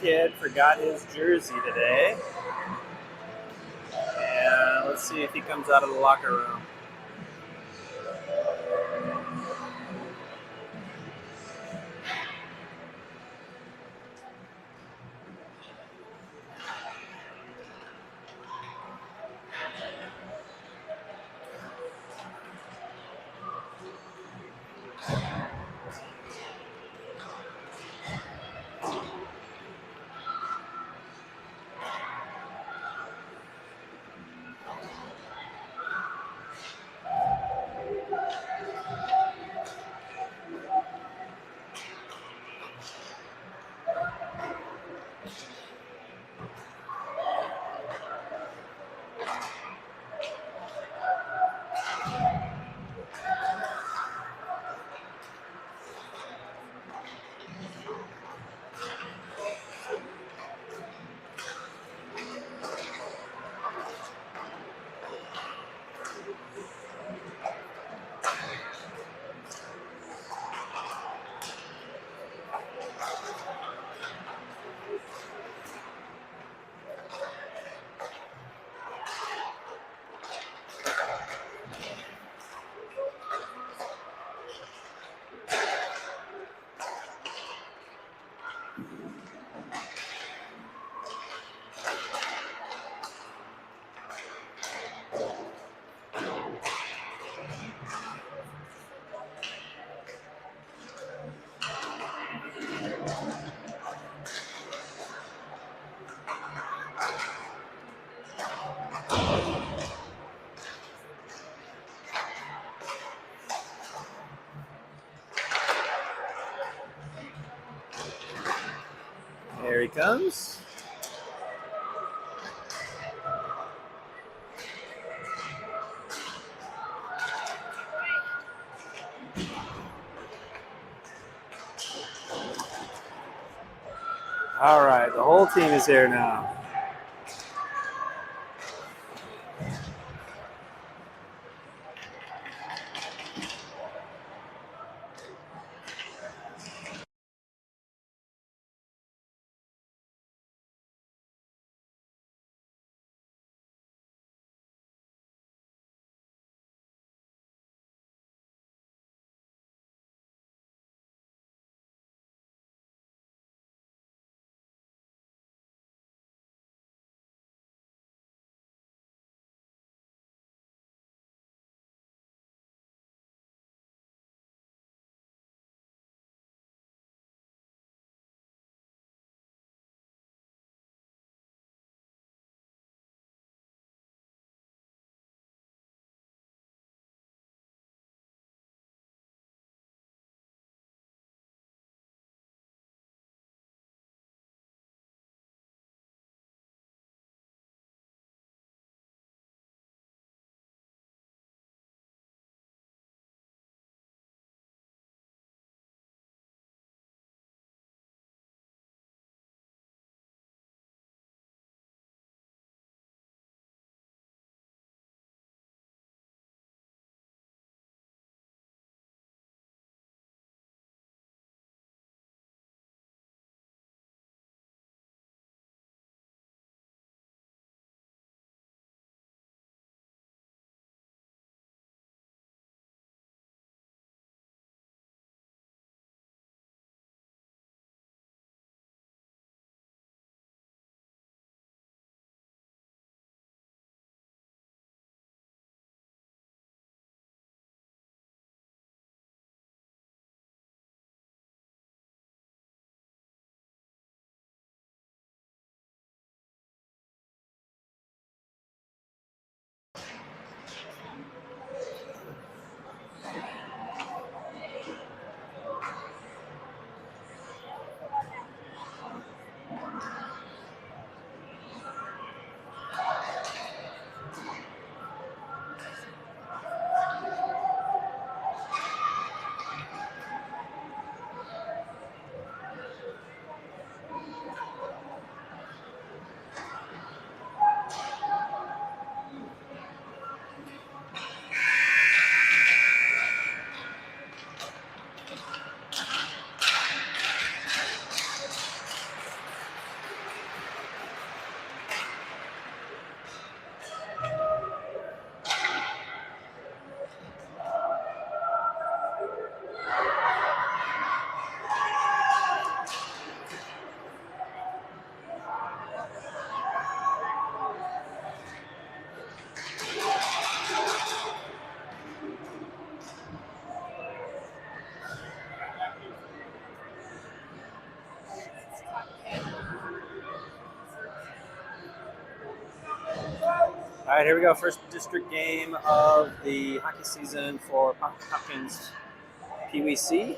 kid forgot his jersey today. And let's see if he comes out of the locker room. There he comes. All right, the whole team is here now. All right, here we go. First district game of the hockey season for Hopkins PWC.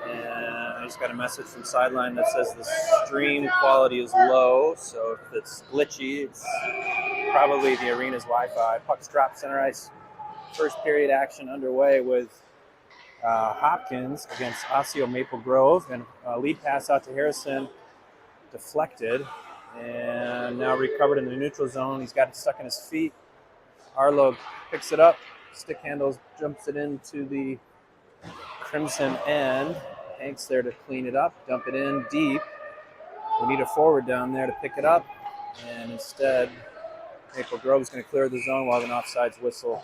And I just got a message from Sideline that says the stream quality is low, so if it's glitchy, it's probably the arena's Wi-Fi. Puck's dropped center ice. First period action underway with Hopkins against Osseo Maple Grove, and lead pass out to Harrison, deflected, and now recovered in the neutral zone. He's got it stuck in his feet. Arlo picks it up, stick handles, jumps it into the Crimson end. Hank's there to clean it up, dump it in deep. We need a forward down there to pick it up, and instead Maple Grove is going to clear the zone while an offsides whistle.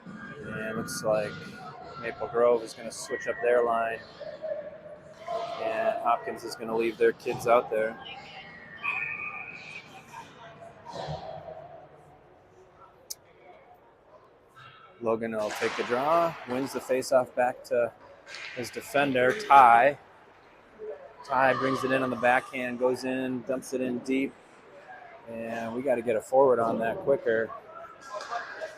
And it looks like Maple Grove is going to switch up their line, and Hopkins is going to leave their kids out there. Logan will take the draw, wins the faceoff back to his defender, Ty. Ty brings it in on the backhand, goes in, dumps it in deep, and we got to get a forward on that quicker.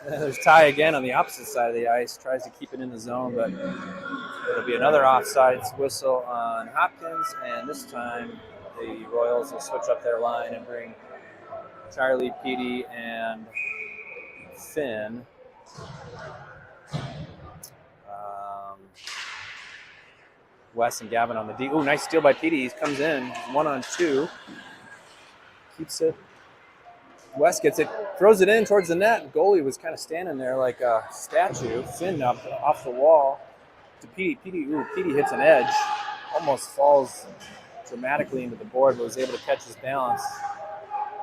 There's Ty again on the opposite side of the ice, tries to keep it in the zone, but it'll be another offsides whistle on Hopkins, and this time the Royals will switch up their line and bring Charlie, Petey, and Finn. Wes and Gavin on the D. Ooh, nice steal by Petey. He comes in, 1-on-2. Keeps it. Wes gets it, throws it in towards the net. Goalie was kind of standing there like a statue. Finn up off the wall to Petey. Petey hits an edge, almost falls dramatically into the board, but was able to catch his balance.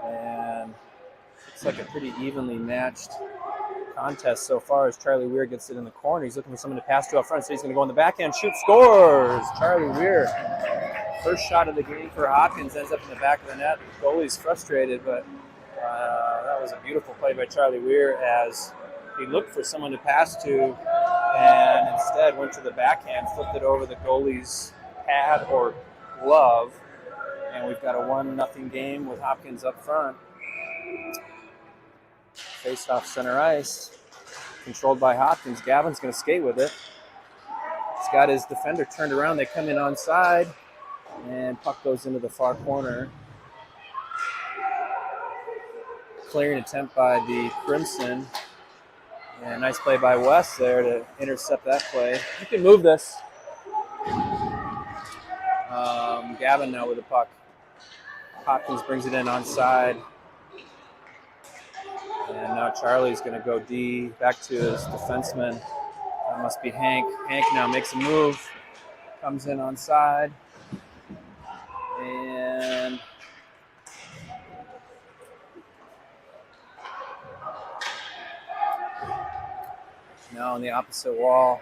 And it's like a pretty evenly matched contest so far as Charlie Weir gets it in the corner. He's looking for someone to pass to up front, so he's going to go in the backhand, shoot, scores! Charlie Weir. First shot of the game for Hopkins ends up in the back of the net. The goalie's frustrated, but that was a beautiful play by Charlie Weir as he looked for someone to pass to and instead went to the backhand, flipped it over the goalie's pad or glove, and we've got a 1-0 game with Hopkins up front. Faced off center ice, controlled by Hopkins. Gavin's going to skate with it. He's got his defender turned around. They come in onside, and puck goes into the far corner. Clearing attempt by the Crimson. And nice play by Wes there to intercept that play. You can move this. Gavin now with the puck. Hopkins brings it in onside. And now Charlie's going to go D, back to his defenseman. That must be Hank. Hank now makes a move, comes in onside. And now on the opposite wall.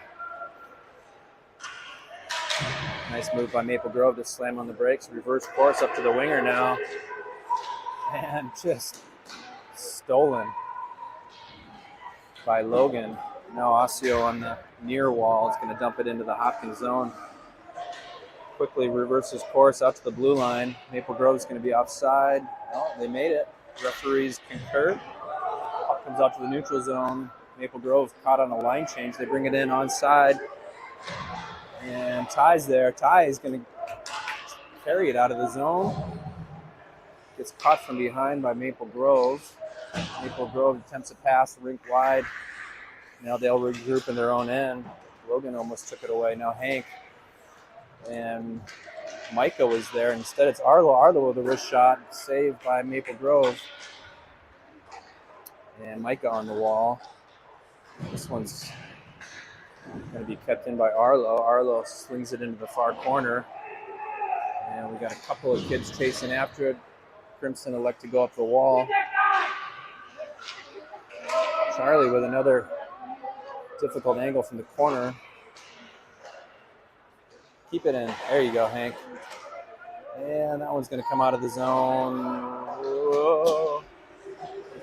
Nice move by Maple Grove to slam on the brakes. Reverse course up to the winger now. And just stolen by Logan. Now Osseo on the near wall is going to dump it into the Hopkins zone. Quickly reverses course out to the blue line. Maple Grove is going to be offside. No, they made it. Referees concur. Puck comes out to the neutral zone. Maple Grove caught on a line change. They bring it in onside. And Ty's there. Ty is going to carry it out of the zone. Gets caught from behind by Maple Grove. Maple Grove attempts a pass, rink wide. Now they'll regroup in their own end. Logan almost took it away. Now Hank and Micah was there. Instead, it's Arlo. Arlo with a wrist shot, saved by Maple Grove. And Micah on the wall. This one's going to be kept in by Arlo. Arlo slings it into the far corner. And we got a couple of kids chasing after it. Crimson elect to go up the wall. Charlie with another difficult angle from the corner. Keep it in. There you go, Hank. And that one's going to come out of the zone. Whoa.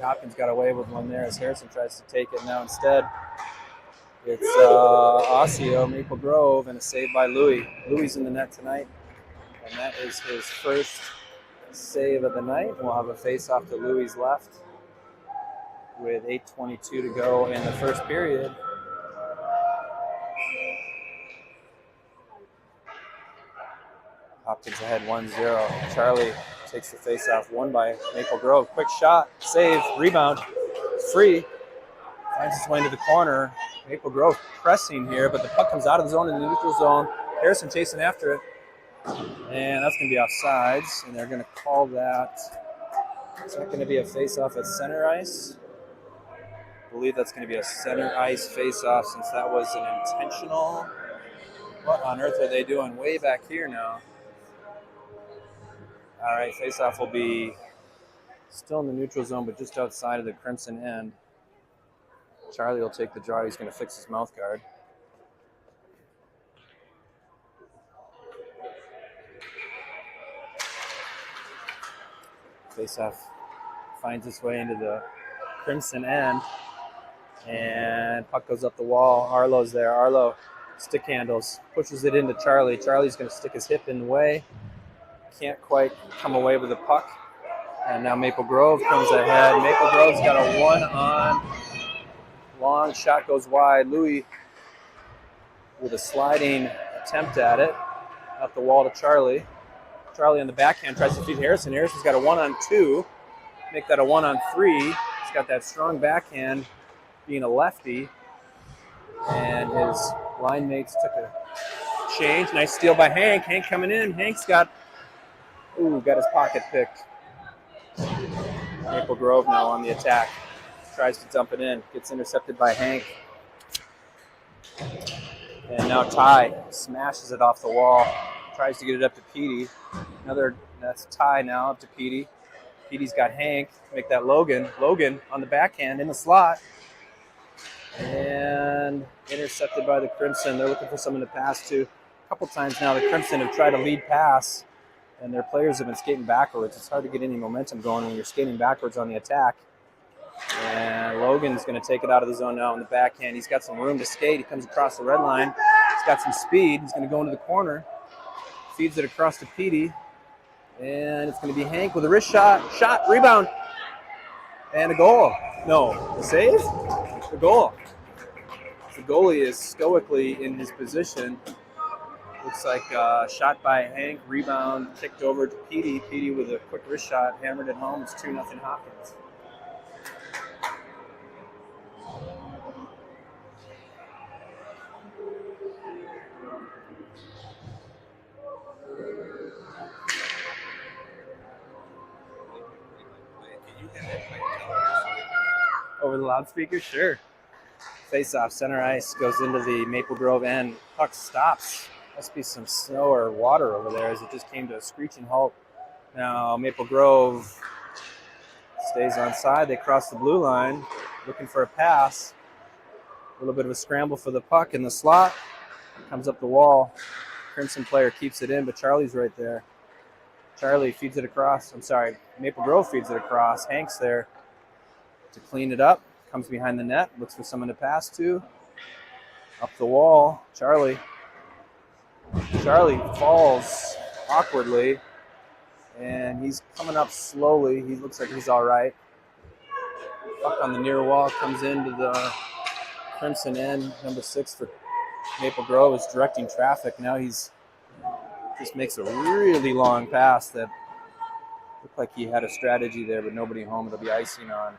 Hopkins got away with one there as Harrison tries to take it. Now instead, it's Osseo, Maple Grove, and a save by Louis. Louis in the net tonight, and that is his first save of the night. We'll have a face-off to Louis' left with 8:22 to go in the first period. Hopkins ahead 1-0. Charlie takes the face-off, won by Maple Grove. Quick shot, save, rebound, free. Finds its way into the corner. Maple Grove pressing here, but the puck comes out of the zone in the neutral zone. Harrison chasing after it. And that's going to be offsides, and they're going to call that. Is that going to be a face-off at center ice? I believe that's going to be a center ice face-off since that was an intentional. What on earth are they doing way back here now? All right, face-off will be still in the neutral zone, but just outside of the Crimson end. Charlie will take the draw. He's going to fix his mouth guard. Face-off finds its way into the Crimson end, and puck goes up the wall. Arlo's there. Arlo stick handles, pushes it into Charlie. Charlie's going to stick his hip in the way. Can't quite come away with the puck. And now Maple Grove comes ahead. Maple Grove's got a one-on. Long shot goes wide. Louis with a sliding attempt at it. Up the wall to Charlie. Charlie on the backhand tries to feed Harrison. Harrison's got a 1-on-2. Make that a 1-on-3. He's got that strong backhand, being a lefty. And his line mates took a change. Nice steal by Hank. Hank coming in. Hank's got his pocket picked. Maple Grove now on the attack. Tries to dump it in. Gets intercepted by Hank. And now Ty smashes it off the wall. Tries to get it up to Petey. That's Ty now up to Petey. Petey's got Hank. Make that Logan. Logan on the backhand in the slot. And intercepted by the Crimson. They're looking for someone to pass to. A couple times now the Crimson have tried a lead pass, and their players have been skating backwards. It's hard to get any momentum going when you're skating backwards on the attack. And Logan's going to take it out of the zone now on the backhand. He's got some room to skate. He comes across the red line. He's got some speed. He's going to go into the corner. Feeds it across to Petey. And it's going to be Hank with a wrist shot. Shot, rebound. And a goal. No, a save? The goal. The goalie is stoically in his position. Looks like a shot by Hank. Rebound kicked over to Petey. Petey with a quick wrist shot. Hammered it home. It's 2-0 Hopkins. Over the loudspeaker? Sure. Face-off, center ice, goes into the Maple Grove end. Puck stops. Must be some snow or water over there as it just came to a screeching halt. Now Maple Grove stays on side. They cross the blue line, looking for a pass. A little bit of a scramble for the puck in the slot. Comes up the wall. Crimson player keeps it in, but Charlie's right there. Charlie feeds it across. Maple Grove feeds it across. Hank's there to clean it up. Comes behind the net, looks for someone to pass to. Up the wall, Charlie falls awkwardly, and he's coming up slowly. He looks like he's all right. Puck on the near wall comes into the Crimson end. Number 6 for Maple Grove is directing traffic. Now he's just makes a really long pass that looked like he had a strategy there, but nobody home. It'll be icing on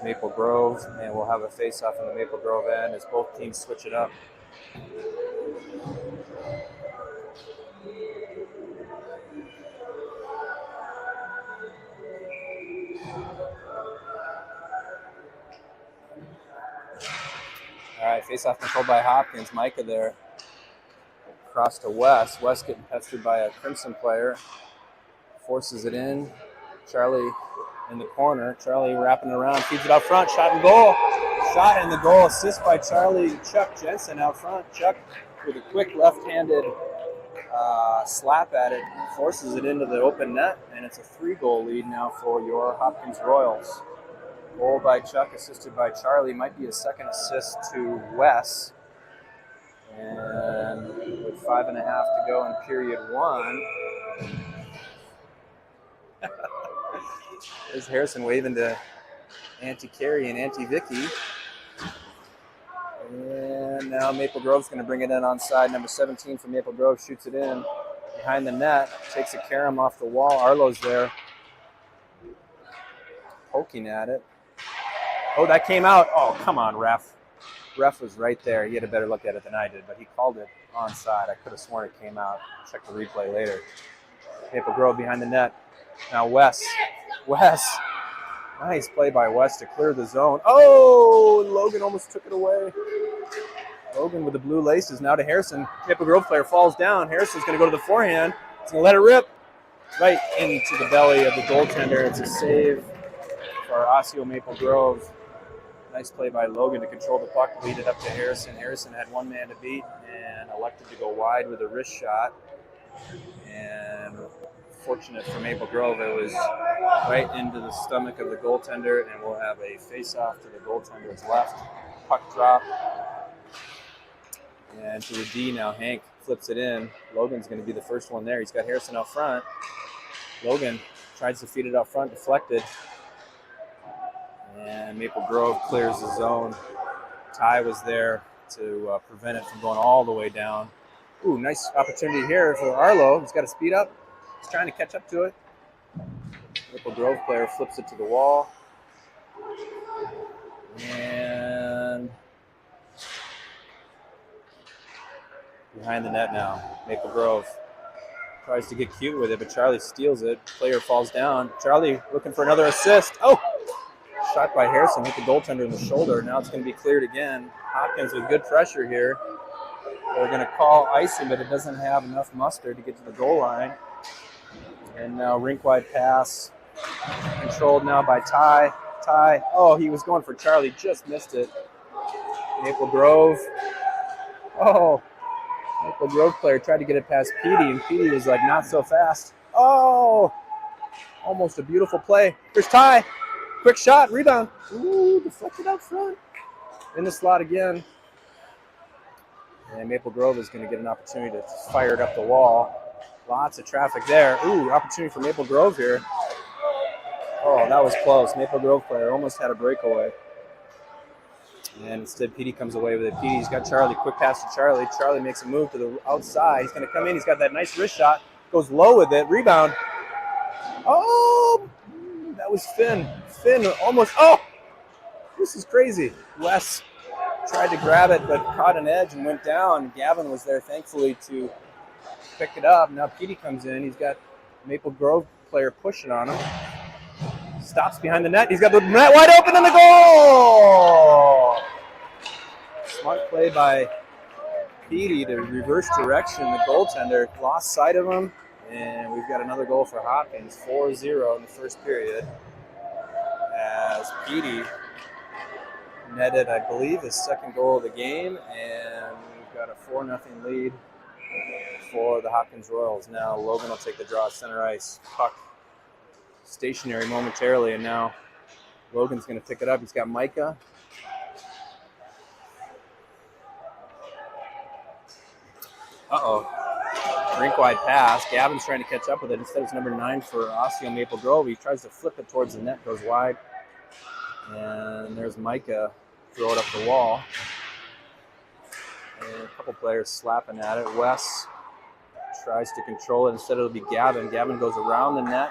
Maple Grove, and we'll have a face-off in the Maple Grove end as both teams switch it up. All right, face-off controlled by Hopkins. Micah there. Across to Wes. Wes getting pestered by a Crimson player. Forces it in. Charlie in the corner. Charlie wrapping it around. Feeds it out front. Shot and goal. Shot and the goal. Assist by Charlie. Chuck Jensen out front. Chuck with a quick left-handed slap at it. Forces it into the open net. And it's a 3-goal lead now for your Hopkins Royals. Goal by Chuck, assisted by Charlie. Might be a second assist to Wes. And with 5.5 to go in period 1, There's Harrison waving to Auntie Carrie and Auntie Vicky. And now Maple Grove's going to bring it in on side. Number 17 from Maple Grove shoots it in behind the net. Takes a carom off the wall. Arlo's there poking at it. Oh, that came out. Oh, come on, ref. Ref was right there. He had a better look at it than I did, but he called it onside. I could have sworn it came out. Check the replay later. Maple Grove behind the net. Now Wes. Nice play by Wes to clear the zone. Oh, Logan almost took it away. Logan with the blue laces now to Harrison. Maple Grove player falls down. Harrison's going to go to the forehand. He's going to let it rip right into the belly of the goaltender. It's a save for Osseo Maple Grove. Nice play by Logan to control the puck, lead it up to Harrison. Harrison had one man to beat and elected to go wide with a wrist shot. And fortunate for Maple Grove, it was right into the stomach of the goaltender, and we'll have a face-off to the goaltender's left. Puck drop. And to the D now, Hank flips it in. Logan's going to be the first one there. He's got Harrison out front. Logan tries to feed it out front, deflected. And Maple Grove clears the zone. Ty was there to prevent it from going all the way down. Ooh, nice opportunity here for Arlo. He's got to speed up. He's trying to catch up to it. Maple Grove player flips it to the wall. And behind the net now, Maple Grove tries to get cute with it, but Charlie steals it. Player falls down. Charlie looking for another assist. Oh! Shot by Harrison, hit the goaltender in the shoulder. Now it's going to be cleared again. Hopkins with good pressure here. They're going to call icing, but it doesn't have enough muster to get to the goal line. And now rink-wide pass. Controlled now by Ty. Oh, he was going for Charlie, just missed it. Maple Grove. Oh, Maple Grove player tried to get it past Petey, and Petey was like, not so fast. Oh, almost a beautiful play. Here's Ty. Quick shot, rebound. Ooh, deflected out front. In the slot again. And Maple Grove is going to get an opportunity to fire it up the wall. Lots of traffic there. Ooh, opportunity for Maple Grove here. Oh, that was close. Maple Grove player almost had a breakaway. And instead, Petey comes away with it. Petey's got Charlie. Quick pass to Charlie. Charlie makes a move to the outside. He's going to come in. He's got that nice wrist shot. Goes low with it. Rebound. Oh, that was Finn. Finn almost. Oh, this is crazy. Wes tried to grab it, but caught an edge and went down. Gavin was there, thankfully, to pick it up. Now Petey comes in. He's got Maple Grove player pushing on him. Stops behind the net. He's got the net wide open and the goal! Smart play by Petey to reverse direction. The goaltender lost sight of him. And we've got another goal for Hopkins, 4-0 in the first period. As Petey netted, I believe, his second goal of the game. And we've got a 4-0 lead for the Hopkins Royals. Now Logan will take the draw at center ice. Puck stationary momentarily, and now Logan's going to pick it up. He's got Micah. Rink-wide pass. Gavin's trying to catch up with it. Instead, it's number 9 for Osseo Maple Grove. He tries to flip it towards the net, goes wide. And there's Micah. Throw it up the wall. And a couple players slapping at it. Wes tries to control it. Instead, it'll be Gavin. Gavin goes around the net,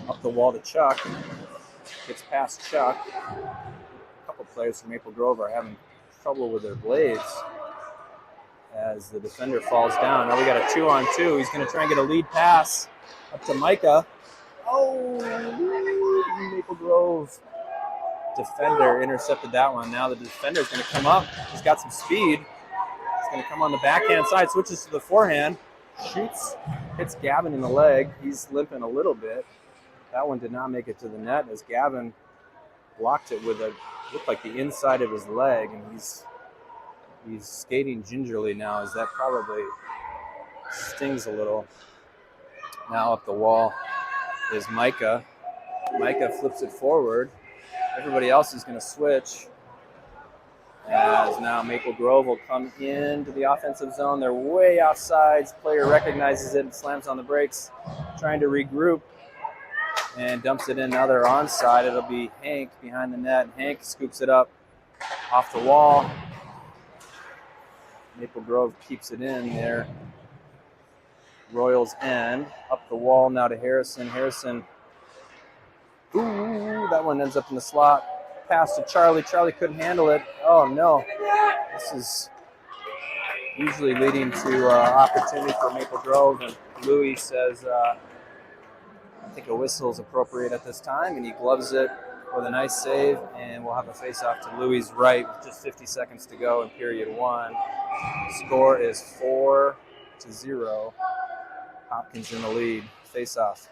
up the wall to Chuck. Gets past Chuck. A couple players from Maple Grove are having trouble with their blades as the defender falls down. Now we got a 2-on-2. He's going to try and get a lead pass up to Micah. Oh, Maple Grove defender intercepted that one. Now the defender is going to come up. He's got some speed. He's going to come on the backhand side, switches to the forehand, shoots, hits Gavin in the leg. He's limping a little bit. That one did not make it to the net as Gavin blocked it with looked like the inside of his leg, and he's skating gingerly now, as that probably stings a little. Now up the wall is Micah. Micah flips it forward. Everybody else is going to switch. As now Maple Grove will come into the offensive zone. They're way offsides. Player recognizes it and slams on the brakes, trying to regroup. and dumps it in. Now they're onside. It'll be Hank behind the net. Hank scoops it up off the wall. Maple Grove keeps it in there. Royals end. Up the wall now to Harrison. Harrison. Ooh, that one ends up in the slot. Pass to Charlie. Charlie couldn't handle it. Oh, no. This is usually leading to opportunity for Maple Grove. And Louis says, I think a whistle is appropriate at this time. And he gloves it with a nice save. And we'll have a face-off to Louis' right with just 50 seconds to go in period one. Score is 4-0. Hopkins in the lead. Face-off.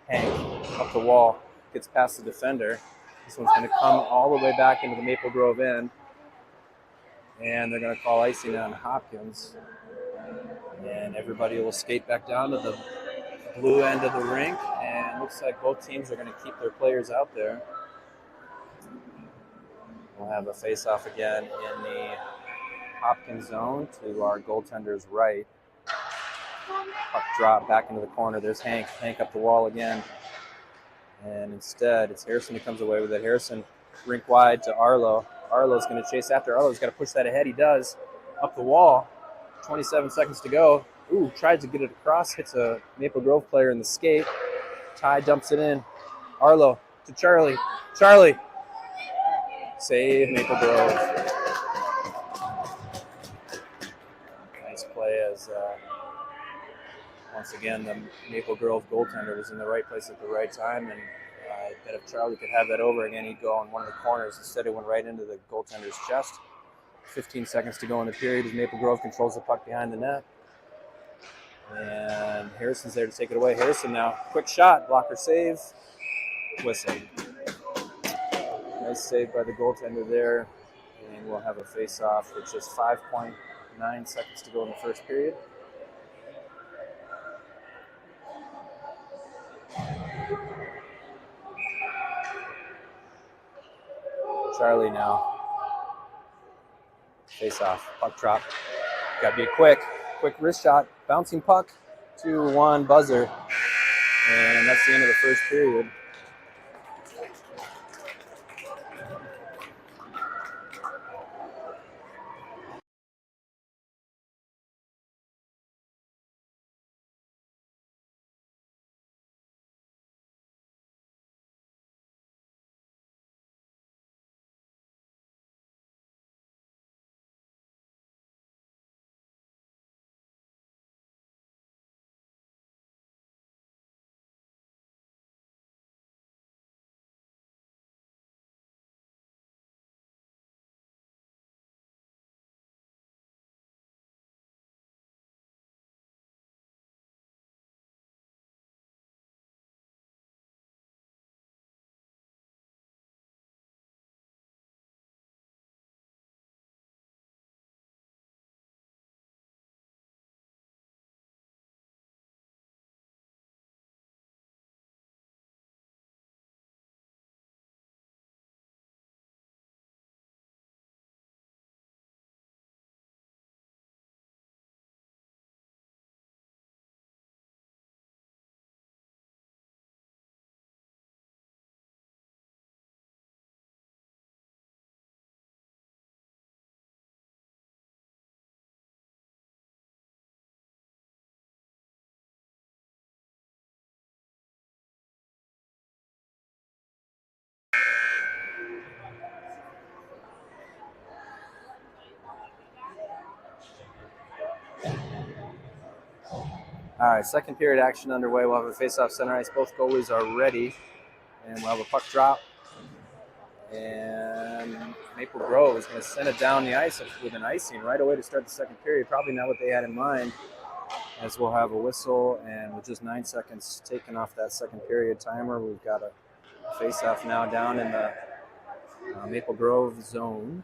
Hank up the wall. Gets past the defender. This one's going to come all the way back into the Maple Grove end. And they're going to call icing on Hopkins. And everybody will skate back down to the blue end of the rink. And it looks like both teams are going to keep their players out there. We'll have a face-off again in the Hopkins zone to our goaltender's right. Puck drop back into the corner. There's Hank. Hank up the wall again. And instead, it's Harrison who comes away with it. Harrison rink wide to Arlo. Arlo's going to chase after. Arlo's got to push that ahead. He does. Up the wall. 27 seconds to go. Ooh, tries to get it across. Hits a Maple Grove player in the skate. Ty dumps it in. Arlo to Charlie. Charlie. Save Maple Grove. Nice play as once again the Maple Grove goaltender was in the right place at the right time, and I bet if Charlie could have that over again, he'd go on one of the corners. Instead, it went right into the goaltender's chest. 15 seconds to go in the period as Maple Grove controls the puck behind the net. And Harrison's there to take it away. Harrison now, quick shot, blocker save, whistle. Nice save by the goaltender there, and we'll have a face-off with just 5.9 seconds to go in the first period. Charlie now. Face-off, puck drop. Got to be a quick wrist shot, bouncing puck, 2-1 buzzer, and that's the end of the first period. All right, second period action underway. We'll have a face-off center ice. Both goalies are ready, and we'll have a puck drop. And Maple Grove is going to send it down the ice with an icing right away to start the second period. Probably not what they had in mind, as we'll have a whistle. And with just 9 seconds taken off that second period timer, we've got a face-off now down in the Maple Grove zone.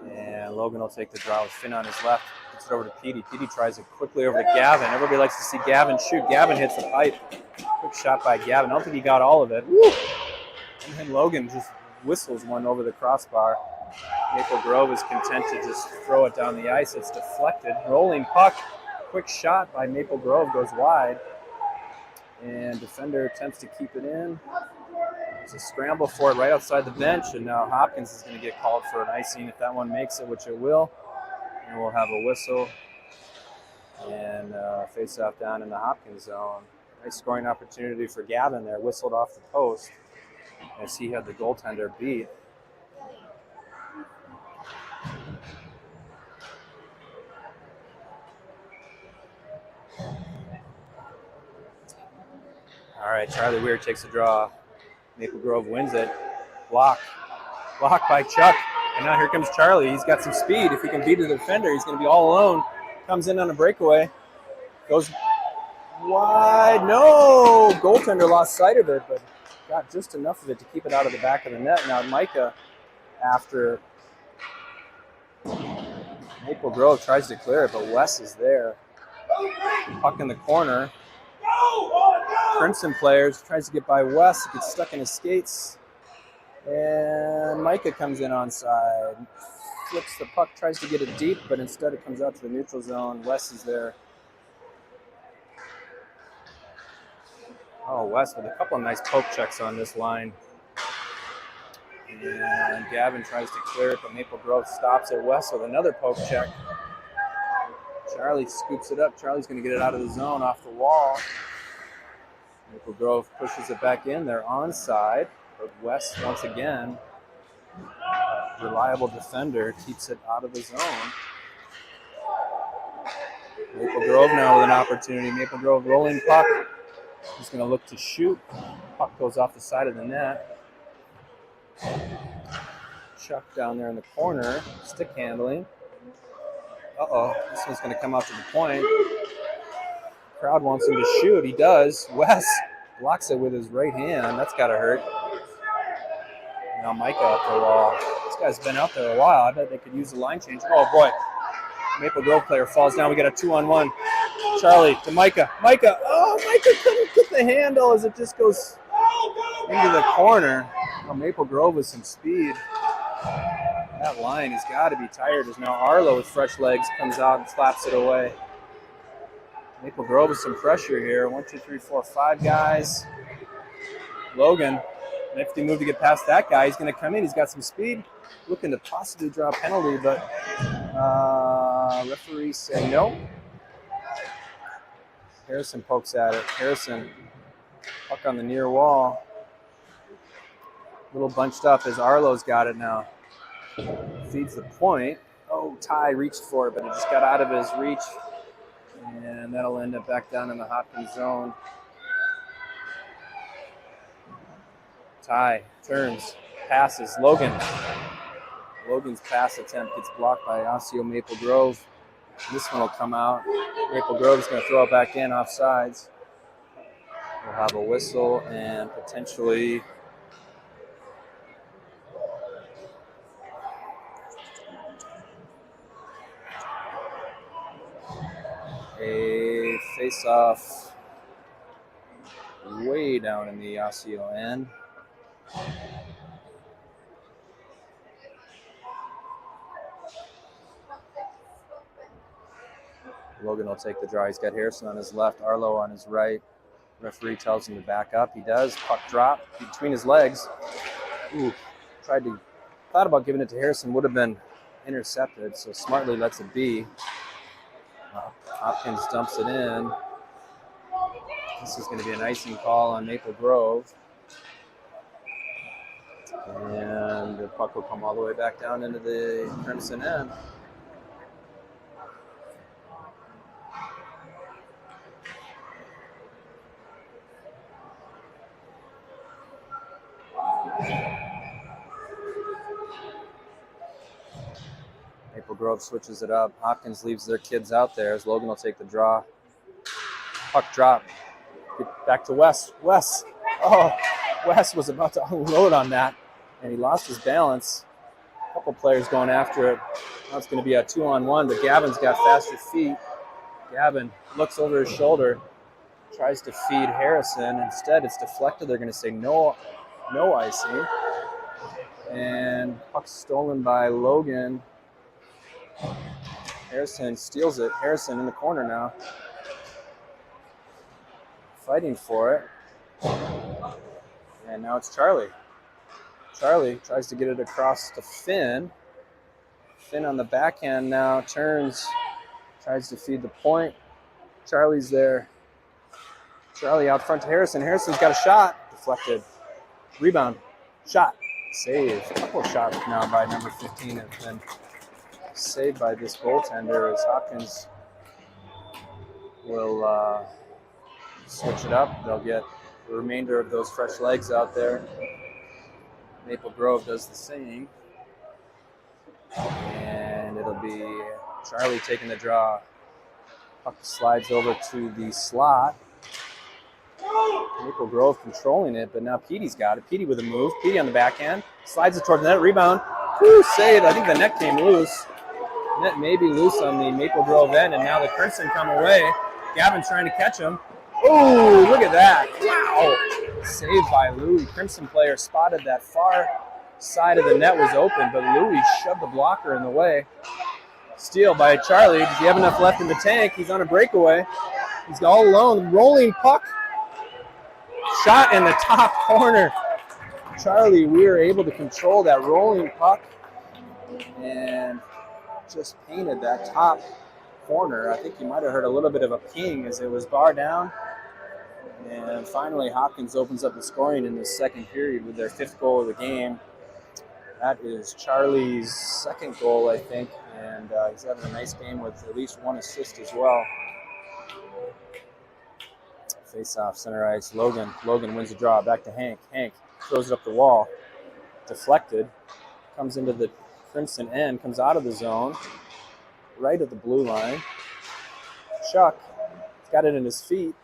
And Logan will take the draw with Finn on his left. Gets it over to Petey. Petey tries it quickly over to Gavin. Everybody likes to see Gavin shoot. Gavin hits the pipe. Quick shot by Gavin. I don't think he got all of it. Woo! And then Logan just whistles one over the crossbar. Maple Grove is content to just throw it down the ice. It's deflected. Rolling puck. Quick shot by Maple Grove goes wide. And defender attempts to keep it in. It's a scramble for it right outside the bench. And now Hopkins is going to get called for an icing if that one makes it, which it will. And we'll have a whistle. And face off down in the Hopkins zone. Nice scoring opportunity for Gavin there. Whistled off the post as he had the goaltender beat. All right, Charlie Weir takes a draw. Maple Grove wins it. Blocked by Chuck. And now here comes Charlie. He's got some speed. If he can beat the defender, he's going to be all alone. Comes in on a breakaway. Goes wide. No! Goaltender lost sight of it, but got just enough of it to keep it out of the back of the net. Now Micah, after Maple Grove tries to clear it, but Wes is there. Puck in the corner. Crimson players tries to get by Wes. He gets stuck in his skates. And Micah comes in onside. Flips the puck, tries to get it deep, but instead it comes out to the neutral zone. Wes is there. Oh, Wes with a couple of nice poke checks on this line. And Gavin tries to clear it, but Maple Grove stops it. Wes with another poke check. Charlie scoops it up. Charlie's going to get it out of the zone off the wall. Maple Grove pushes it back in. They're onside, but Wes, once again, reliable defender, keeps it out of the zone. Maple Grove now with an opportunity. Maple Grove rolling puck. He's going to look to shoot. Puck goes off the side of the net. Chuck down there in the corner. Stick handling. Uh-oh. This one's going to come out to the point. Crowd wants him to shoot. He does. Wes blocks it with his right hand. That's got to hurt. Now Micah up the wall. This guy's been out there a while. I bet they could use a line change. Oh, boy. Maple Grove player falls down. We got a 2-on-1. Charlie to Micah. Micah. Oh, Micah couldn't get the handle as it just goes into the corner. Oh, Maple Grove with some speed. That line has got to be tired as now Arlo with fresh legs comes out and slaps it away. Maple Grove with some pressure here. 1, 2, 3, 4, 5 guys. Logan, nifty move to get past that guy. He's going to come in. He's got some speed. Looking to possibly draw a penalty, but referees say no. Harrison pokes at it. Harrison, puck on the near wall. A little bunched up as Arlo's got it now. Feeds the point. Oh, Ty reached for it, but it just got out of his reach. And that'll end up back down in the Hopkins zone. Ty turns, passes. Logan's pass attempt gets blocked by Osseo Maple Grove. This one will come out. Maple Grove is going to throw it back in off sides. We'll have a whistle and potentially a face-off way down in the Osseo end. Logan will take the draw. He's got Harrison on his left, Arlo on his right. Referee tells him to back up. He does. Puck drop between his legs. Ooh, thought about giving it to Harrison. Would have been intercepted, so smartly lets it be. Hopkins dumps it in. This is going to be an icing call on Maple Grove. And the puck will come all the way back down into the Crimson end. Maple Grove switches it up. Hopkins leaves their kids out there as Logan will take the draw. Puck drop. Get back to Wes. Wes. Oh, Wes was about to unload on that, and he lost his balance. A couple players going after it. Now it's going to be a 2-on-1, but Gavin's got faster feet. Gavin looks over his shoulder, tries to feed Harrison. Instead, it's deflected. They're going to say no icing. And puck stolen by Logan. Harrison steals it. Harrison in the corner now. Fighting for it. And now it's Charlie. Charlie tries to get it across to Finn. Finn on the backhand now turns, tries to feed the point. Charlie's there. Charlie out front to Harrison. Harrison's got a shot. Deflected. Rebound. Shot. Save. A couple of shots now by number 15 have been saved by this goaltender as Hopkins will switch it up. They'll get the remainder of those fresh legs out there. Maple Grove does the same. And it'll be Charlie taking the draw. Puck slides over to the slot. Maple Grove controlling it, but now Petey's got it. Petey with a move. Petey on the backhand. Slides it toward the net. Rebound. Woo, save. I think the net came loose. Net may be loose on the Maple Grove end, and now the Crimson come away. Gavin trying to catch him. Oh, look at that. Wow. Saved by Louie. Crimson player spotted that far side of the net was open, but Louie shoved the blocker in the way. Steal by Charlie. Does he have enough left in the tank? He's on a breakaway. He's all alone. Rolling puck. Shot in the top corner. Charlie Weir able to control that rolling puck and just painted that top corner. I think you might have heard a little bit of a ping as it was bar down. And finally, Hopkins opens up the scoring in the second period with their 5th goal of the game. That is Charlie's 2nd goal, I think, and he's having a nice game with at least 1 assist as well. Face-off, center ice, Logan. Logan wins the draw, back to Hank. Hank throws it up the wall. Deflected. Comes into the Crimson end, comes out of the zone. Right at the blue line. Chuck has got it in his feet.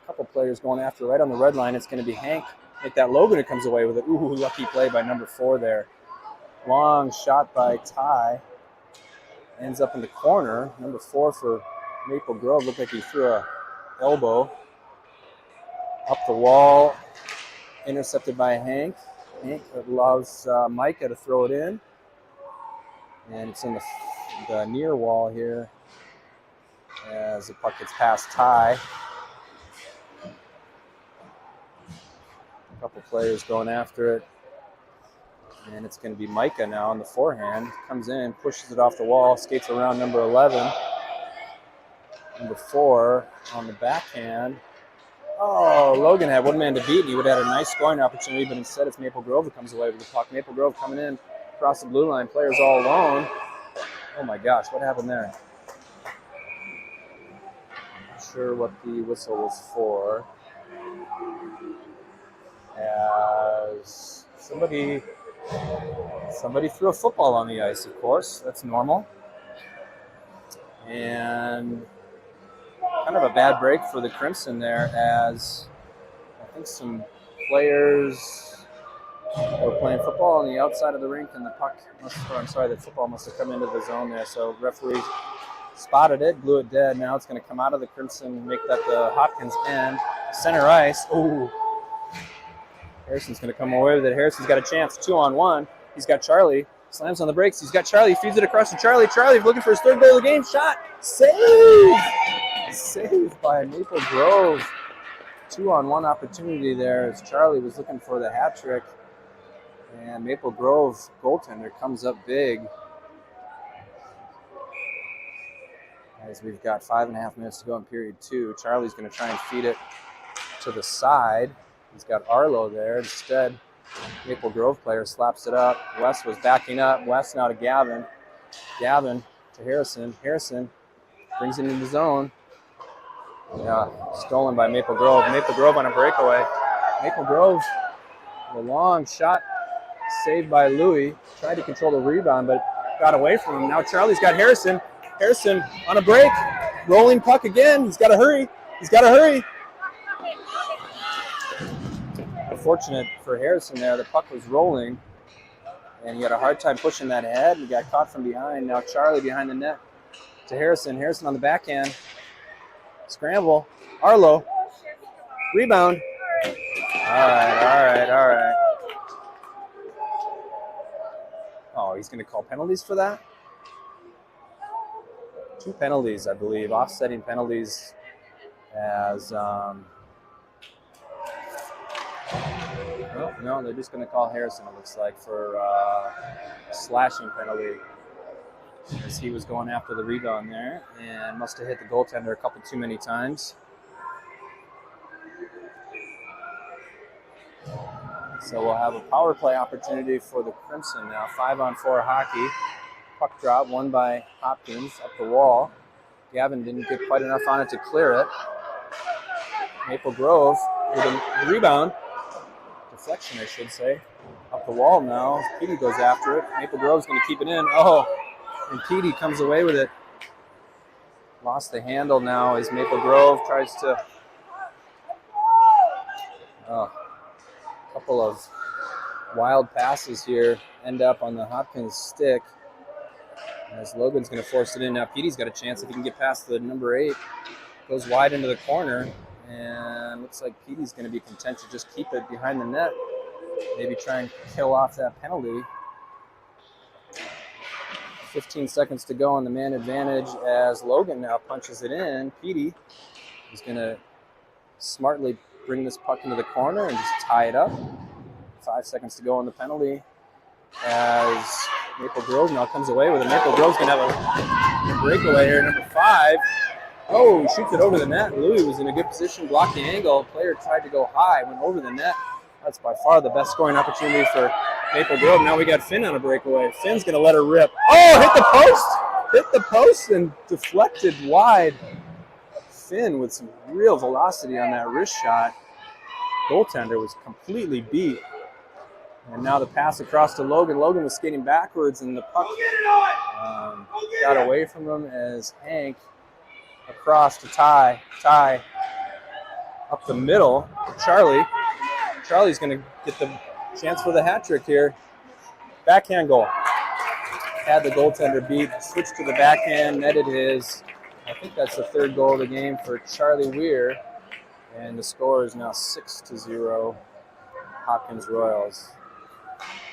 A couple players going after right on the red line. It's going to be Hank. Make that Logan who comes away with it. Ooh, lucky play by number 4 there. Long shot by Ty. Ends up in the corner. Number 4 for Maple Grove. Looked like he threw a elbow. Up the wall. Intercepted by Hank. Hank allows Micah to throw it in. And it's in the near wall here as the puck gets past Ty. A couple players going after it. And it's going to be Micah now on the forehand. Comes in, pushes it off the wall, skates around number 11. Number 4 on the backhand. Oh, Logan had one man to beat. He would have had a nice scoring opportunity, but instead it's Maple Grove who comes away with the puck. Maple Grove coming in across the blue line. Players all alone. Oh my gosh, what happened there? Not sure what the whistle was for. As somebody threw a football on the ice, of course. That's normal. And kind of a bad break for the Crimson there, as I think some players were playing football on the outside of the rink, and the football must have come into the zone there. So referee spotted it, blew it dead. Now it's going to come out of the Crimson, make that the Hopkins end. Center ice. Ooh. Harrison's going to come away with it. Harrison's got a chance. 2-on-1. He's got Charlie. Slams on the brakes. He's got Charlie. Feeds it across to Charlie. Charlie looking for his 3rd goal of the game. Shot. Save! Saved by Maple Grove. 2-on-1 opportunity there as Charlie was looking for the hat trick. And Maple Grove goaltender comes up big. As we've got 5.5 minutes to go in period 2. Charlie's going to try and feed it to the side. He's got Arlo there. Instead, Maple Grove player slaps it up. West was backing up. West now to Gavin. Gavin to Harrison. Harrison brings it into the zone. Yeah, stolen by Maple Grove. Maple Grove on a breakaway. Maple Grove, a long shot, saved by Louie. Tried to control the rebound, but got away from him. Now Charlie's got Harrison. Harrison on a break. Rolling puck again. He's got to hurry. He's got to hurry. Unfortunate for Harrison there. The puck was rolling, and he had a hard time pushing that ahead. He got caught from behind. Now Charlie behind the net to Harrison. Harrison on the backhand. Scramble. Arlo. Rebound. All right. Oh, he's going to call penalties for that? 2 penalties, I believe, offsetting penalties as... no, they're just going to call Harrison, it looks like, for a slashing penalty, as he was going after the rebound there and must have hit the goaltender a couple too many times. So we'll have a power play opportunity for the Crimson now. 5-on-4 hockey. Puck drop, won by Hopkins up the wall. Gavin didn't get quite enough on it to clear it. Maple Grove with a rebound. Deflection, I should say. Up the wall now. Petey goes after it. Maple Grove's going to keep it in. Oh, and Petey comes away with it. Lost the handle now as Maple Grove tries to... couple of wild passes here end up on the Hopkins stick as Logan's going to force it in. Now Petey's got a chance if he can get past the number 8. Goes wide into the corner, and looks like Petey's going to be content to just keep it behind the net. Maybe try and kill off that penalty. 15 seconds to go on the man advantage as Logan now punches it in. Petey is going to smartly bring this puck into the corner and just tie it up. 5 seconds to go on the penalty as Maple Grove now comes away with it. Maple Grove's going to have a breakaway here, number 5. Oh, shoots it over the net. Louis was in a good position, blocked the angle. Player tried to go high, went over the net. That's by far the best scoring opportunity for Maple Grove. Now we got Finn on a breakaway. Finn's going to let her rip. Oh, hit the post! Hit the post and deflected wide. Finn with some real velocity on that wrist shot. Goaltender was completely beat. And now the pass across to Logan. Logan was skating backwards, and the puck got away from him as Hank across to Ty. Ty up the middle to Charlie. Charlie's going to get the chance for the hat trick here. Backhand goal. Had the goaltender beat, switched to the backhand, netted his. I think that's the 3rd goal of the game for Charlie Weir. And the score is now 6-0, Hopkins Royals.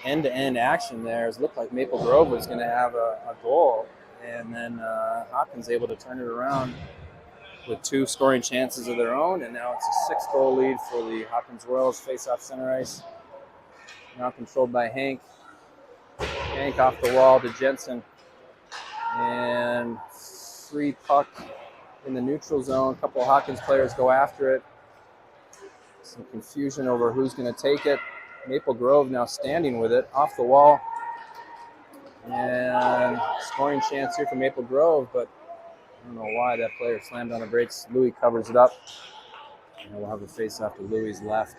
End-to-end action there. It looked like Maple Grove was going to have a goal. And then Hopkins able to turn it around with 2 scoring chances of their own. And now it's a 6-goal lead for the Hopkins Royals. Face-off center ice. Now controlled by Hank. Hank off the wall to Jensen. And free puck in the neutral zone. A couple of Hopkins players go after it. Some confusion over who's going to take it. Maple Grove now standing with it off the wall. And scoring chance here for Maple Grove, but I don't know why that player slammed on the brakes. Louis covers it up. And we'll have a face-off to Louis' left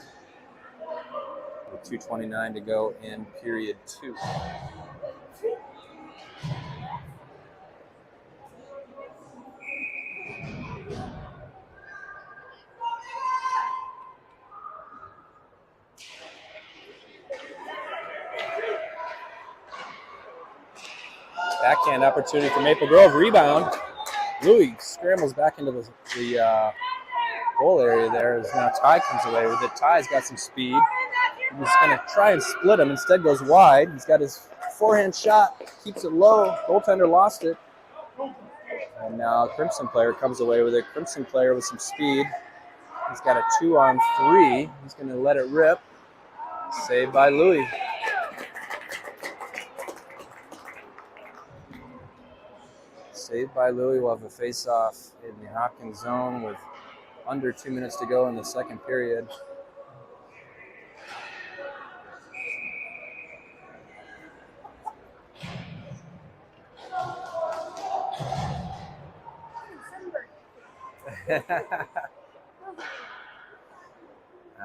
with 2:29 to go in period 2. Backhand opportunity for Maple Grove. Rebound. Louis scrambles back into the goal area there as now Ty comes away with it. Ty's got some speed. He's going to try and split him. Instead goes wide. He's got his forehand shot. Keeps it low. Goaltender lost it. And now Crimson player comes away with it. Crimson player with some speed. He's got a 2-on-3. He's going to let it rip. Saved by Louis. Saved by Louis. We'll have a face-off in the Hopkins zone with under 2 minutes to go in the second period.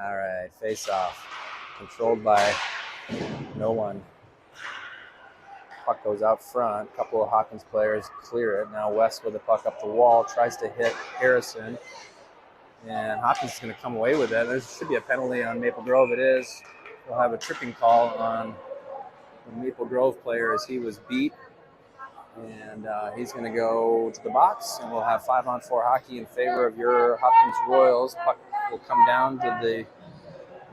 All right, face-off. Controlled by no one. Puck goes out front. A couple of Hopkins players clear it. Now West with the puck up the wall. Tries to hit Harrison. And Hopkins is going to come away with it. There should be a penalty on Maple Grove. It is. We'll have a tripping call on the Maple Grove player as he was beat. And he's going to go to the box. And we'll have 5-on-4 hockey in favor of your Hopkins Royals. Puck will come down to the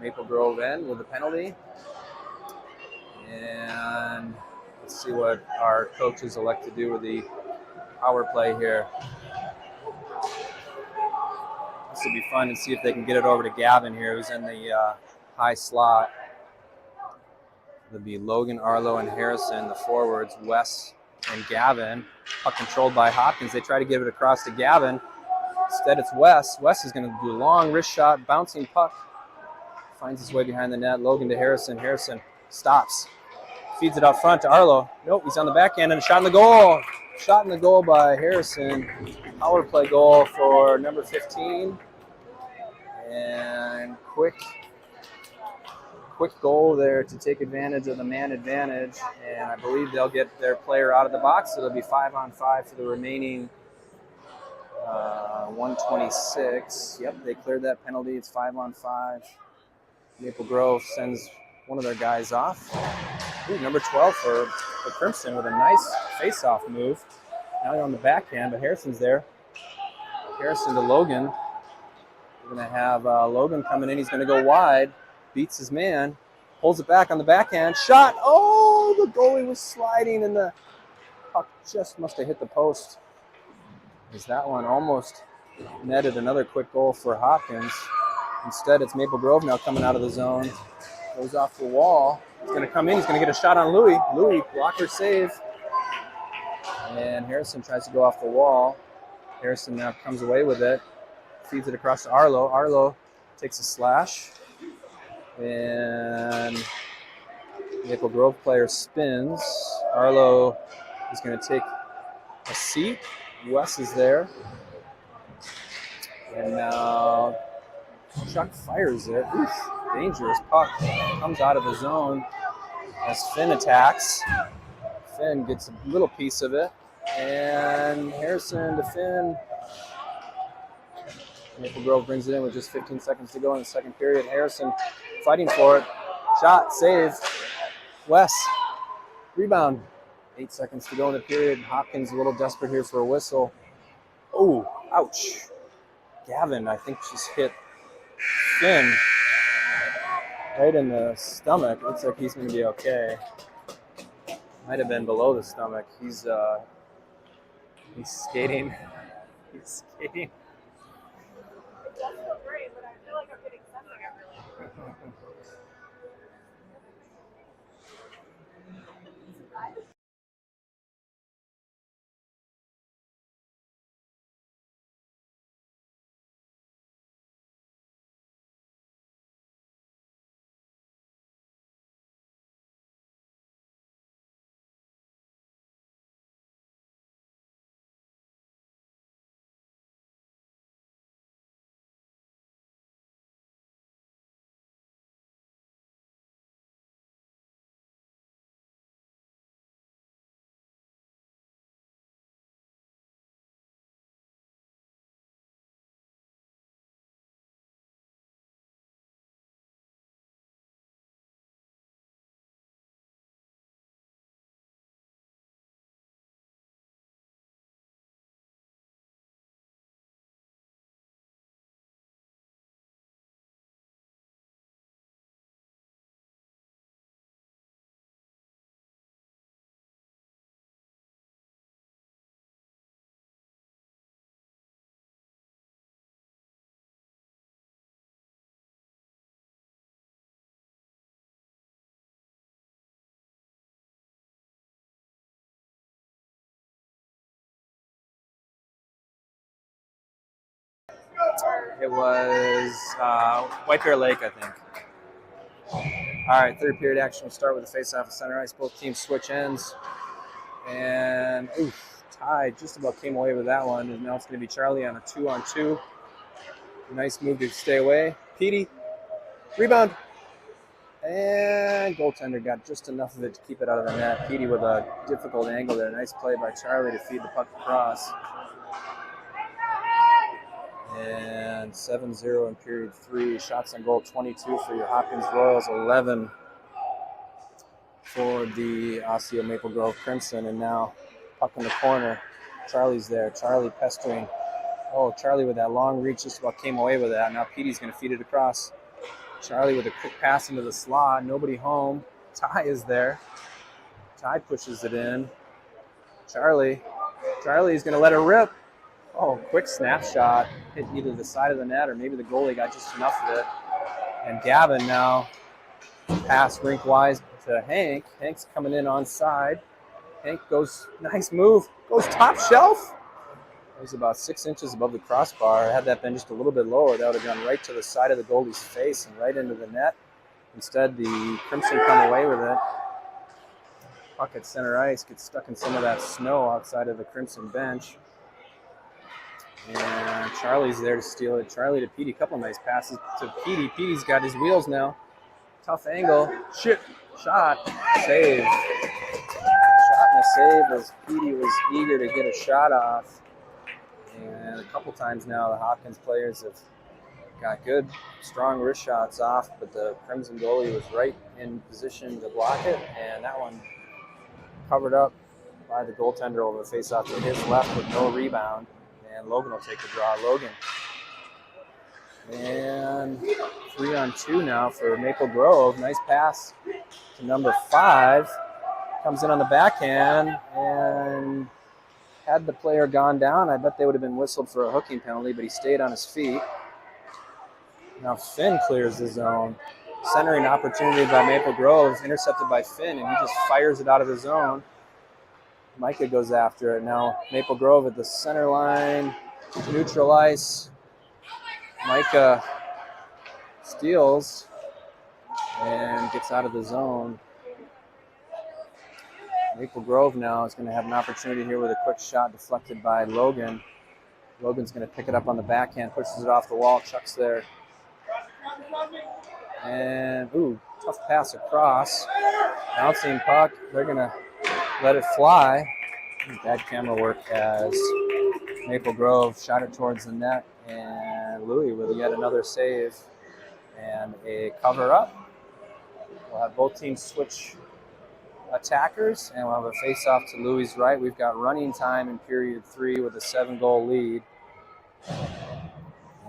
Maple Grove end with a penalty. And Let's see what our coaches elect to do with the power play here. This will be fun and see if they can get it over to Gavin here, who's in the high slot. It'll be Logan, Arlo, and Harrison, the forwards, Wes and Gavin. Puck controlled by Hopkins. They try to get it across to Gavin. Instead, it's Wes. Wes is going to do a long wrist shot, bouncing puck. Finds his way behind the net. Logan to Harrison. Harrison stops. Feeds it out front to Arlo. Nope, he's on the backhand and a shot in the goal. Shot in the goal by Harrison. Power play goal for number 15. And quick goal there to take advantage of the man advantage. And I believe they'll get their player out of the box. So it'll be 5-on-5 for the remaining 126. Yep, they cleared that penalty. It's 5-on-5. Maple Grove sends one of their guys off. Ooh, number 12 for Crimson with a nice face-off move. Now they're on the backhand, but Harrison's there. Harrison to Logan. We're going to have Logan coming in. He's going to go wide. Beats his man. Pulls it back on the backhand. Shot! Oh, the goalie was sliding, and the puck just must have hit the post. As that one almost netted another quick goal for Hopkins. Instead, it's Maple Grove now coming out of the zone. Goes off the wall. He's going to come in. He's going to get a shot on Louis. Louis, blocker save. And Harrison tries to go off the wall. Harrison now comes away with it. Feeds it across to Arlo. Arlo takes a slash. And Maple Grove player spins. Arlo is going to take a seat. Wes is there. And now Chuck fires it. Oof, dangerous puck. Comes out of the zone as Finn attacks. Finn gets a little piece of it. And Harrison to Finn. Maple Grove brings it in with just 15 seconds to go in the second period. Harrison fighting for it. Shot, save. Wes, rebound. 8 seconds to go in the period. Hopkins a little desperate here for a whistle. Oh, ouch. Gavin, I think, just hit Finn right in the stomach. Looks like he's going to be okay. Might have been below the stomach. He's skating. He's skating. It does feel great, but I feel like I'm getting something everywhere. It was White Bear Lake, I think. All right, third period action. We'll start with the face-off of center ice. Both teams switch ends. And, tied. Just about came away with that one. And now it's going to be Charlie on a 2-on-2. Nice move to stay away. Petey, rebound. And goaltender got just enough of it to keep it out of the net. Petey with a difficult angle there. Nice play by Charlie to feed the puck across. And 7-0 in period 3. Shots on goal 22 for your Hopkins Royals, 11 for the Osseo Maple Grove Crimson. And now puck in the corner. Charlie's there. Charlie pestering. Oh, Charlie with that long reach just about came away with that. Now Petey's going to feed it across. Charlie with a quick pass into the slot. Nobody home. Ty is there. Ty pushes it in. Charlie's going to let her rip. Oh, quick snapshot. Hit either the side of the net or maybe the goalie got just enough of it. And Gavin now pass rink-wise to Hank. Hank's coming in onside. Hank goes, nice move, goes top shelf. It was about 6 inches above the crossbar. Had that been just a little bit lower, that would have gone right to the side of the goalie's face and right into the net. Instead, the Crimson come away with it. Puck at center ice gets stuck in some of that snow outside of the Crimson bench. And Charlie's there to steal it. Charlie to Petey, a couple nice passes to Petey. Petey's got his wheels now. Tough angle. Shot. Save. Shot and a save as Petey was eager to get a shot off. And a couple times now the Hopkins players have got good, strong wrist shots off, but the Crimson goalie was right in position to block it, and that one covered up by the goaltender over the face-off to his left with no rebound. And Logan will take the draw. Logan. And 3-on-2 now for Maple Grove. Nice pass to number 5. Comes in on the backhand, and had the player gone down, I bet they would have been whistled for a hooking penalty, but he stayed on his feet. Now Finn clears the zone. Centering opportunity by Maple Grove, intercepted by Finn, and he just fires it out of the zone. Micah goes after it. Now Maple Grove at the center line, neutral ice. Micah steals and gets out of the zone. Maple Grove now is going to have an opportunity here with a quick shot deflected by Logan. Logan's going to pick it up on the backhand, pushes it off the wall, chucks there. And, tough pass across. Bouncing puck. They're going to let it fly. Bad camera work as Maple Grove shot it towards the net. And Louis with yet another save and a cover up. We'll have both teams switch attackers, and we'll have a face-off to Louis' right. We've got running time in period 3 with a 7-goal lead.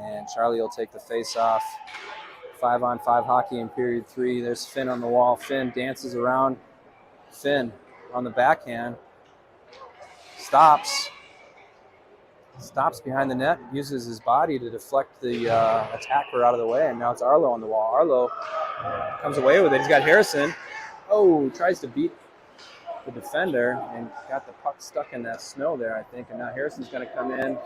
And Charlie will take the face-off. 5-on-5 hockey in period 3. There's Finn on the wall. Finn dances around. Finn on the backhand. Stops behind the net, uses his body to deflect the attacker out of the way, and now it's Arlo on the wall. Arlo comes away with it. He's got Harrison. Tries to beat the defender and got the puck stuck in that snow there, I think. And now Harrison's going to come in.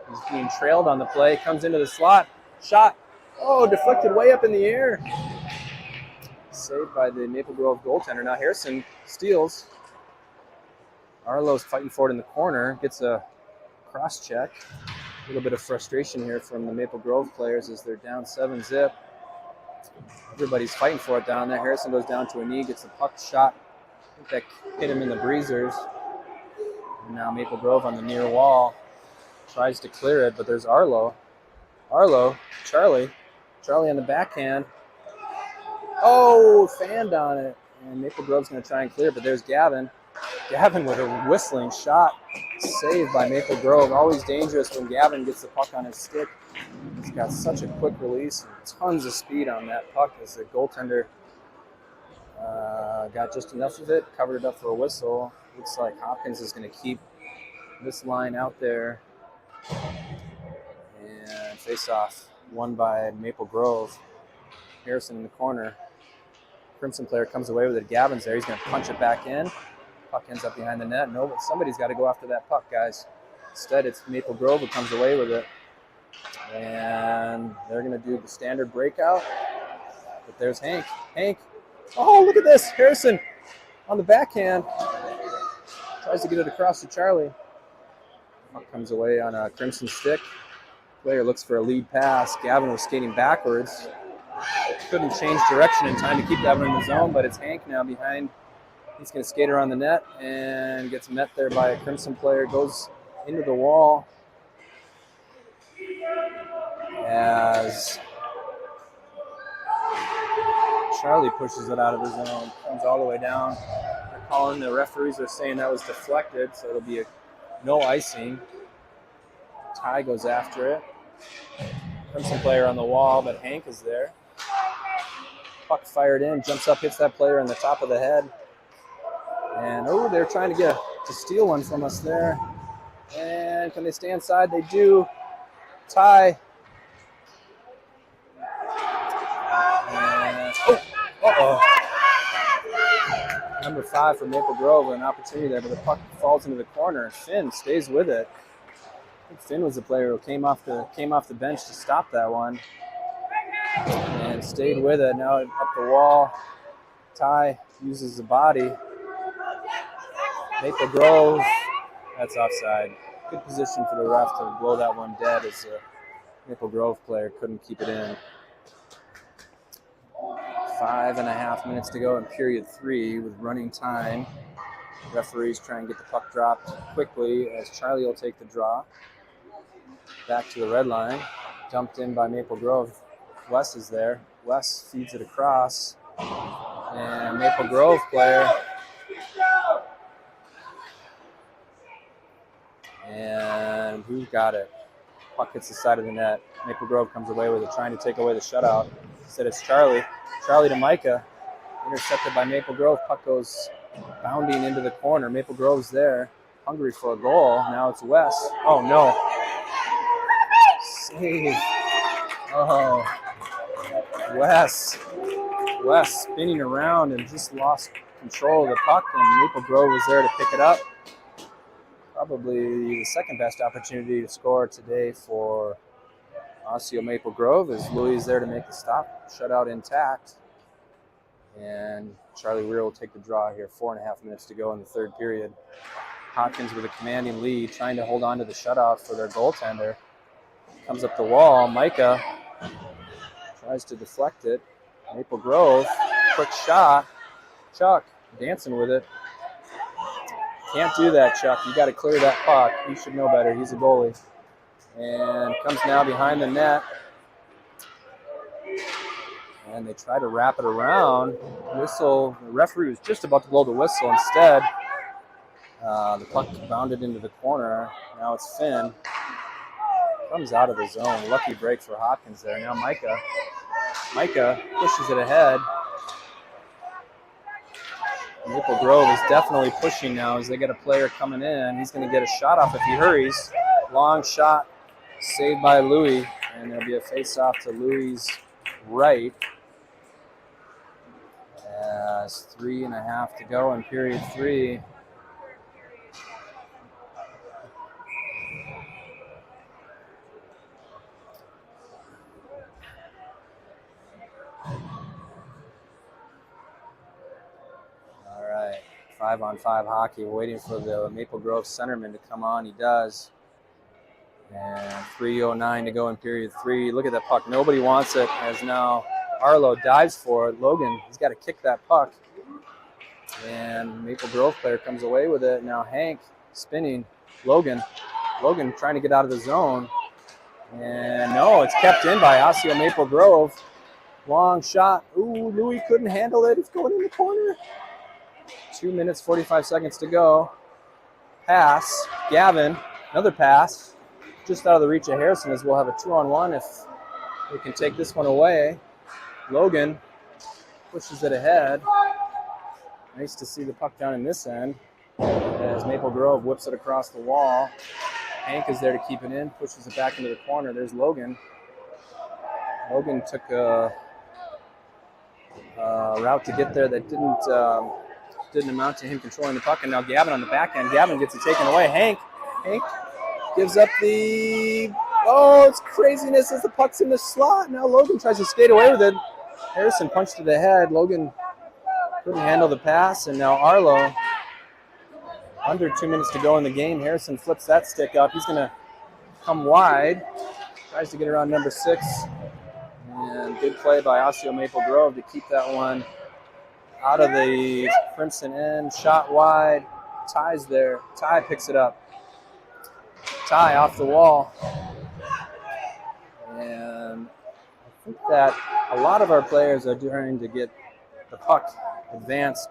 He's being trailed on the play. Comes into the slot. Shot. Deflected way up in the air. Saved by the Maple Grove goaltender. Now Harrison steals. Arlo's fighting for it in the corner. Gets a cross check. A little bit of frustration here from the Maple Grove players as they're down 7-zip. Everybody's fighting for it down there. Harrison goes down to a knee, gets the puck shot. I think that hit him in the breezers. And now Maple Grove on the near wall tries to clear it, but there's Arlo. Charlie on the backhand. Fanned on it. And Maple Grove's going to try and clear it, but there's Gavin. Gavin with a whistling shot. Saved by Maple Grove. Always dangerous when Gavin gets the puck on his stick. He's got such a quick release and tons of speed on that puck as the goaltender got just enough of it, covered it up for a whistle. Looks like Hopkins is going to keep this line out there. And face-off won by Maple Grove. Harrison in the corner. Crimson player comes away with it. Gavin's there. He's going to punch it back in. Puck ends up behind the net. No, but somebody's got to go after that puck, guys. Instead, it's Maple Grove who comes away with it. And they're going to do the standard breakout. But there's Hank. Look at this. Harrison on the backhand. Tries to get it across to Charlie. Puck comes away on a Crimson stick. Player looks for a lead pass. Gavin was skating backwards. Couldn't change direction in time to keep that one in the zone, but it's Hank now behind. He's going to skate around the net and gets met there by a Crimson player. Goes into the wall as Charlie pushes it out of the zone. Comes all the way down. They're calling. The referees are saying that was deflected, so it'll be a no icing. Ty goes after it. Crimson player on the wall, but Hank is there. Puck fired in, jumps up, hits that player on the top of the head. And oh, they're trying to steal one from us there. And can they stay inside? They do. Tie. And, uh-oh. Number 5 for Maple Grove, an opportunity there, but the puck falls into the corner. Finn stays with it. I think Finn was the player who came off the bench to stop that one. And stayed with it. Now up the wall. Ty uses the body. Maple Grove, that's offside. Good position for the ref to blow that one dead as the Maple Grove player couldn't keep it in. 5.5 minutes to go in period 3 with running time. Referees try and get the puck dropped quickly as Charlie will take the draw. Back to the red line. Dumped in by Maple Grove. Wes is there. Wes feeds it across. And Maple Grove player. And who got it? Puck hits the side of the net. Maple Grove comes away with it, trying to take away the shutout. Instead it's Charlie. Charlie to Micah. Intercepted by Maple Grove. Puck goes bounding into the corner. Maple Grove's there. Hungry for a goal. Now it's Wes. Oh, no. Save. Oh. Wes spinning around and just lost control of the puck, and Maple Grove was there to pick it up. Probably the second best opportunity to score today for Osseo Maple Grove as Louis is there to make the stop. Shutout intact. And Charlie Weir will take the draw here. 4.5 minutes to go in the third period. Hopkins with a commanding lead, trying to hold on to the shutout for their goaltender. Comes up the wall. Micah tries to deflect it. Maple Grove, quick shot. Chuck dancing with it. Can't do that, Chuck. You got to clear that puck. He should know better. He's a goalie. And comes now behind the net. And they try to wrap it around. Whistle. The referee was just about to blow the whistle. Instead, the puck bounded into the corner. Now it's Finn. Comes out of the zone. Lucky break for Hopkins there. Now Micah pushes it ahead. Maple Grove is definitely pushing now as they get a player coming in. He's going to get a shot off if he hurries. Long shot saved by Louis. And there'll be a face-off to Louis' right. As 3.5 to go in period 3. All right, 5-on-5 hockey. We're waiting for the Maple Grove centerman to come on. He does. And 3:09 to go in period 3. Look at that puck. Nobody wants it as now Arlo dives for it. Logan, he's got to kick that puck. And Maple Grove player comes away with it. Now Hank spinning. Logan trying to get out of the zone. And no, it's kept in by Osseo Maple Grove. Long shot. Ooh, Louis couldn't handle it. It's going in the corner. 2 minutes, 45 seconds to go. Pass. Gavin, another pass. Just out of the reach of Harrison as we'll have a 2-on-1 if we can take this one away. Logan pushes it ahead. Nice to see the puck down in this end as Maple Grove whips it across the wall. Hank is there to keep it in, pushes it back into the corner. There's Logan. Logan took a route to get there that didn't amount to him controlling the puck, and now Gavin on the back end. Gavin gets it taken away. Hank gives up the... Oh, it's craziness as the puck's in the slot. Now Logan tries to skate away with it. Harrison punched it ahead. Logan couldn't handle the pass, and now Arlo, under 2 minutes to go in the game. Harrison flips that stick up. He's going to come wide. Tries to get around number 6. And good play by Osseo Maple Grove to keep that one out of the Crimson end. Shot wide. Ty's there. Ty picks it up. Ty off the wall. And I think that a lot of our players are trying to get the puck advanced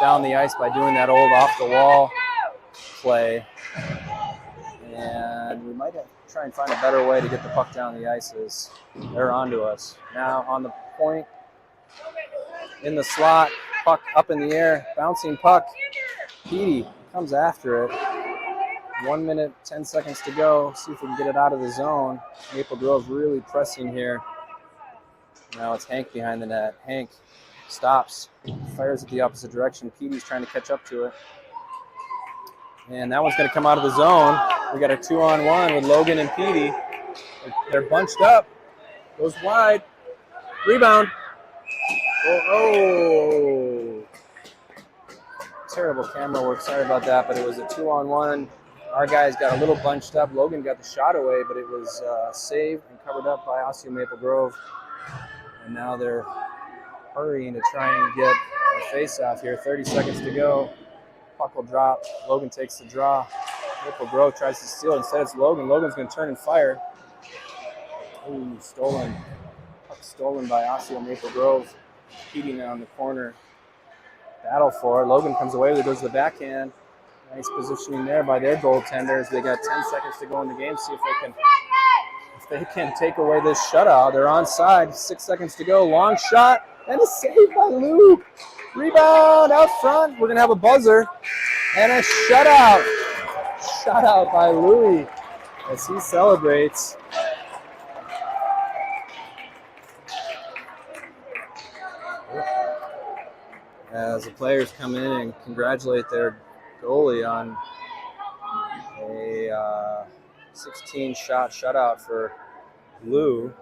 down the ice by doing that old off-the-wall play. And we might have to try and find a better way to get the puck down the ice as they're onto us. Now on the point, in the slot, puck up in the air, bouncing puck. Petey comes after it. 1 minute, 10 seconds to go. See if we can get it out of the zone. Maple Grove really pressing here. Now it's Hank behind the net. Hank stops, fires at the opposite direction. Petey's trying to catch up to it. And that one's going to come out of the zone. We got a 2-on-1 with Logan and Petey. They're bunched up. Goes wide. Rebound. Oh. Terrible camera work. Sorry about that, but it was a 2-on-1. Our guys got a little bunched up. Logan got the shot away, but it was saved and covered up by Osseo Maple Grove. And now they're hurrying to try and get a face-off here. 30 seconds to go. Puck will drop. Logan takes the draw. Maple Grove tries to steal. Instead, it's Logan. Logan's going to turn and fire. Ooh, stolen. Puck stolen by Osseo Maple Grove. Petey now in the corner. Battle for it. Logan comes away. There goes the backhand. Nice positioning there by their goaltenders. They got 10 seconds to go in the game. See if they can take away this shutout. They're onside. 6 seconds to go. Long shot and a save by Lou. Rebound out front. We're gonna have a buzzer and a shutout. Shutout by Louie as he celebrates. As the players come in and congratulate their goalie on a 16-shot shutout for Lou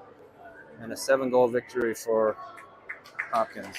and a 7-goal victory for Hopkins.